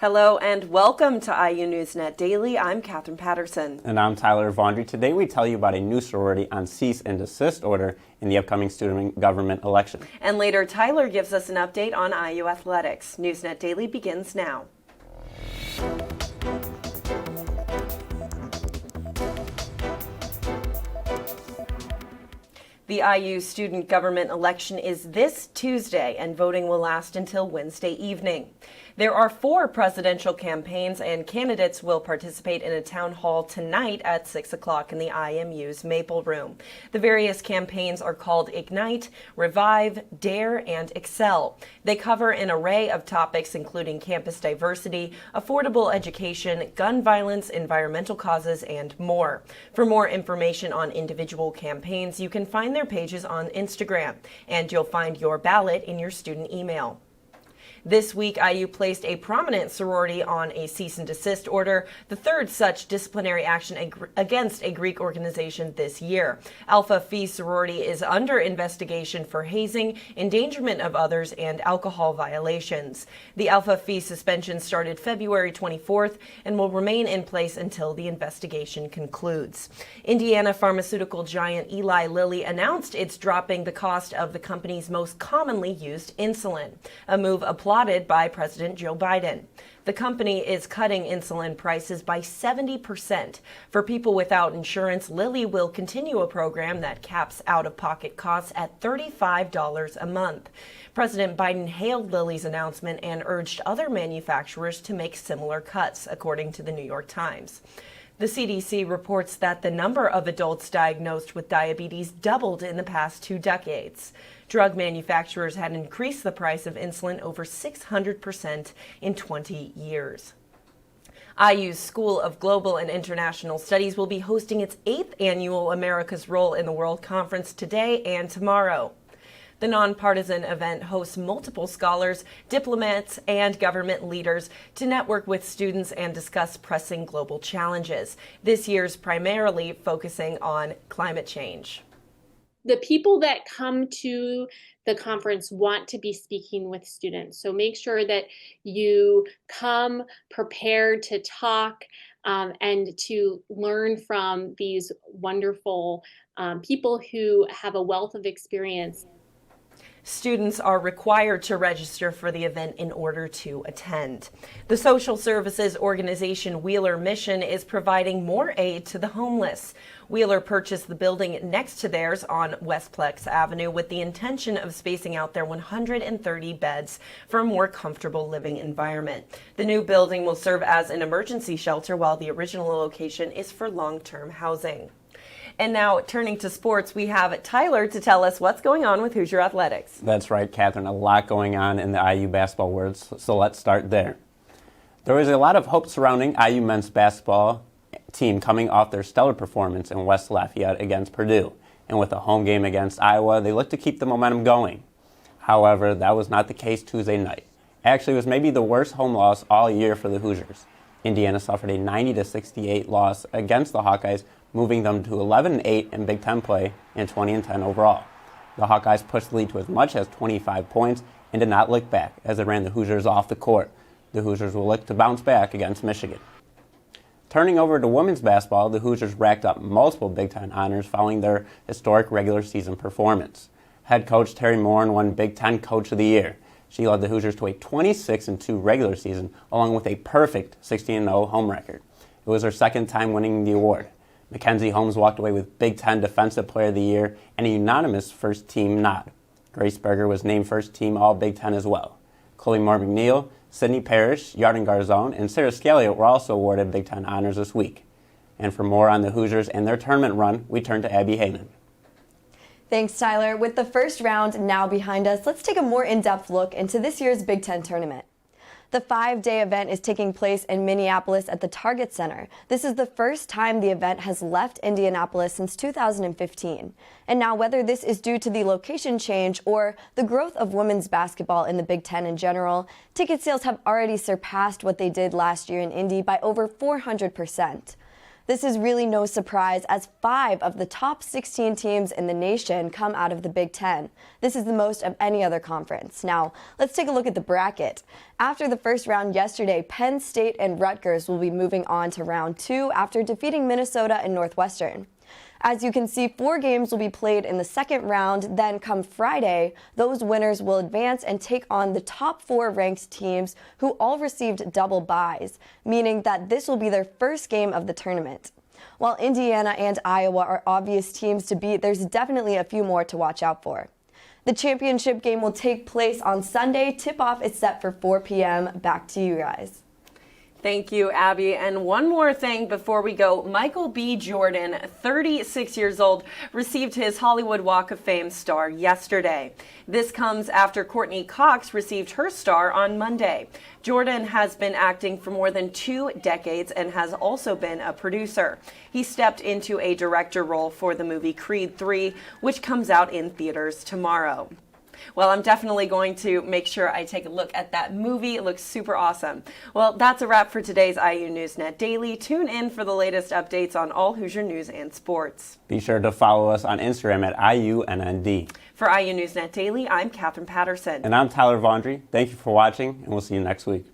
Hello and welcome to IU NewsNet Daily. I'm Katherine Patterson. And I'm Tyler Vaundry. Today we tell you about a new sorority on cease and desist order in the upcoming student government election. And later, Tyler gives us an update on IU athletics. NewsNet Daily begins now. The IU student government election is this Tuesday, and voting will last until Wednesday evening. There are 4 presidential campaigns, and candidates will participate in a town hall tonight at 6 o'clock in the IMU's Maple Room. The various campaigns are called Ignite, Revive, Dare, and Excel. They cover an array of topics including campus diversity, affordable education, gun violence, environmental causes, and more. For more information on individual campaigns, you can find their pages on Instagram, and you'll find your ballot in your student email. This week, IU placed a prominent sorority on a cease and desist order, the third such disciplinary action against a Greek organization this year. Alpha Phi sorority is under investigation for hazing, endangerment of others, and alcohol violations. The Alpha Phi suspension started February 24th and will remain in place until the investigation concludes. Indiana pharmaceutical giant Eli Lilly announced it's dropping the cost of the company's most commonly used insulin, a move applauded by President Joe Biden. The company is cutting insulin prices by 70%. For people without insurance, Lilly will continue a program that caps out-of-pocket costs at $35 a month. President Biden hailed Lilly's announcement and urged other manufacturers to make similar cuts, according to the New York Times. The CDC reports that the number of adults diagnosed with diabetes doubled in the past 2 decades. Drug manufacturers had increased the price of insulin over 600% in 20 years. IU's School of Global and International Studies will be hosting its 8th annual America's Role in the World Conference today and tomorrow. The nonpartisan event hosts multiple scholars, diplomats, and government leaders to network with students and discuss pressing global challenges. This year's primarily focusing on climate change. The people that come to the conference want to be speaking with students. So make sure that you come prepared to talk and to learn from these wonderful people who have a wealth of experience. Students are required to register for the event in order to attend. The social services organization Wheeler Mission is providing more aid to the homeless. Wheeler purchased the building next to theirs on Westplex Avenue with the intention of spacing out their 130 beds for a more comfortable living environment. The new building will serve as an emergency shelter while the original location is for long-term housing. And now, turning to sports, we have Tyler to tell us what's going on with Hoosier Athletics. That's right, Catherine. A lot going on in the IU basketball world, so let's start there. There was a lot of hope surrounding IU men's basketball team coming off their stellar performance in West Lafayette against Purdue. And with a home game against Iowa, they looked to keep the momentum going. However, that was not the case Tuesday night. Actually, it was maybe the worst home loss all year for the Hoosiers. Indiana suffered a 90-68 loss against the Hawkeyes, moving them to 11-8 in Big Ten play and 20-10 overall. The Hawkeyes pushed the lead to as much as 25 points and did not look back as they ran the Hoosiers off the court. The Hoosiers will look to bounce back against Michigan. Turning over to women's basketball, the Hoosiers racked up multiple Big Ten honors following their historic regular season performance. Head coach Terry Moran won Big Ten Coach of the Year. She led the Hoosiers to a 26-2 regular season along with a perfect 16-0 home record. It was her second time winning the award. Mackenzie Holmes walked away with Big Ten Defensive Player of the Year and a unanimous First Team nod. Grace Berger was named First Team All-Big Ten as well. Chloe Moore-McNeil, Sydney Parrish, Yarden Garzone, and Sarah Scalia were also awarded Big Ten honors this week. And for more on the Hoosiers and their tournament run, we turn to Abby Haymond. Thanks, Tyler. With the first round now behind us, let's take a more in-depth look into this year's Big Ten tournament. The 5-day event is taking place in Minneapolis at the Target Center. This is the first time the event has left Indianapolis since 2015. And now, whether this is due to the location change or the growth of women's basketball in the Big Ten in general, ticket sales have already surpassed what they did last year in Indy by over 400%. This is really no surprise, as 5 of the top 16 teams in the nation come out of the Big Ten. This is the most of any other conference. Now, let's take a look at the bracket. After the first round yesterday, Penn State and Rutgers will be moving on to round 2 after defeating Minnesota and Northwestern. As you can see, 4 games will be played in the second round. Then come Friday, those winners will advance and take on the top 4 ranked teams who all received double byes, meaning that this will be their first game of the tournament. While Indiana and Iowa are obvious teams to beat, there's definitely a few more to watch out for. The championship game will take place on Sunday. Tip-off is set for 4 p.m. Back to you guys. Thank you, Abby. And one more thing before we go. Michael B. Jordan, 36 years old, received his Hollywood Walk of Fame star yesterday. This comes after Courtney Cox received her star on Monday. Jordan has been acting for more than 2 decades and has also been a producer. He stepped into a director role for the movie Creed 3, which comes out in theaters tomorrow. Well, I'm definitely going to make sure I take a look at that movie. It looks super awesome. Well, that's a wrap for today's IU NewsNet Daily. Tune in for the latest updates on all Hoosier news and sports. Be sure to follow us on Instagram at IUNND. For IU NewsNet Daily, I'm Katherine Patterson. And I'm Tyler Vaundry. Thank you for watching, and we'll see you next week.